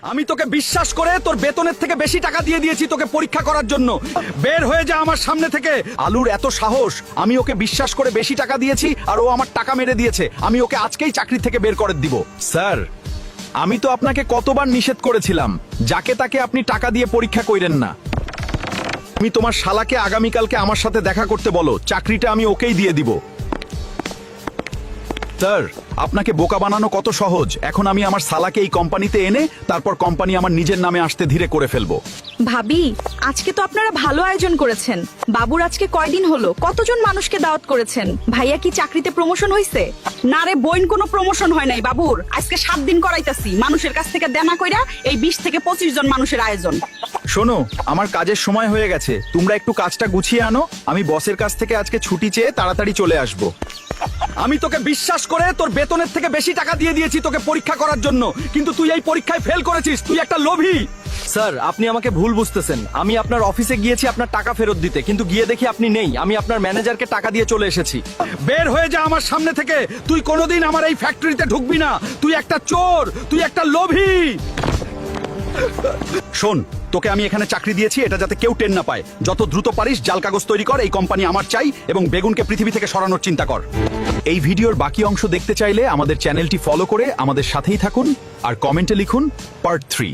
আমি তোকে বিশ্বাস করে তোর বেতনের থেকে বেশি টাকা দিয়ে দিয়েছি তোকে পরীক্ষা করার জন্য। বের হয়ে যা আমার সামনে থেকে। আলুর এত সাহস, আমি ওকে বিশ্বাস করে বেশি টাকা দিয়েছি আর ও আমার টাকা মেরে দিয়েছে। আমি ওকে আজকেই চাকরি থেকে বের করে দিব। স্যার, আমি তো আপনাকে কতবার নিষেধ করেছিলাম যাকে তাকে আপনি টাকা দিয়ে পরীক্ষা কইরেন না। তুমি তোমার শালাকে আগামীকালকে আমার সাথে দেখা করতে বলো, চাকরিটা আমি ওকেই দিয়ে দিব। স্যার, আপনাকে বোকা বানানো কত সহজ। এখন আমি আমার শালাকে এই কোম্পানিতে এনে তারপর কোম্পানি আমার নিজের নামে আসতে ধীরে করে ফেলবো। ভাবি, আজকে তো আপনারা ভালো আয়োজন করেছেন। বাবুর আজকে কয়দিন হলো, কতজন মানুষকে দাওয়াত করেছেন। ভাইয়া কি চাকরিতে প্রমোশন হয়েছে? না রে বোন, কোনো প্রমোশন হয় নাই বাবুর। আজকে 7 দিন করাইতাছি, মানুষের কাছ থেকে দেনা কইরা এই 20 থেকে 25 জন মানুষের আয়োজন। শোনো, আমার কাজের সময় হয়ে গেছে, তোমরা একটু কাজটা গুছিয়ে আনো। আমি বসের কাছ থেকে আজকে ছুটি চেয়ে তাড়াতাড়ি চলে আসব। আমি তোকে বিশ্বাস করে তোর বেতনের থেকে বেশি টাকা দিয়ে দিয়েছি তোকে পরীক্ষা করার জন্য, কিন্তু তুই এই পরীক্ষায় ফেল করেছিস। তুই একটা লোভী। স্যার, আপনি আমাকে ভুল বুঝতেছেন। আমি আপনার অফিসে গিয়েছি আপনার টাকা ফেরত দিতে, কিন্তু গিয়ে দেখি আপনি নেই। আমি আপনার ম্যানেজারকে টাকা দিয়ে চলে এসেছি। বের হয়ে যা আমার সামনে থেকে। তুই কোনোদিন আমার এই ফ্যাক্টরিতে ঢুকবি না। তুই একটা চোর, তুই একটা লোভী। শোন, তোকে আমি এখানে চাকরি দিয়েছি, এটা যাতে কেউ টের না পায়। যত দ্রুত পারিস জাল কাগজ তৈরি কর। এই কোম্পানি আমার চাই এবং বেগুনকে পৃথিবী থেকে সরানোর চিন্তা কর। এই ভিডিওর বাকি অংশ দেখতে চাইলে আমাদের চ্যানেলটি ফলো করে আমাদের সাথেই থাকুন আর কমেন্টে লিখুন পার্ট 3।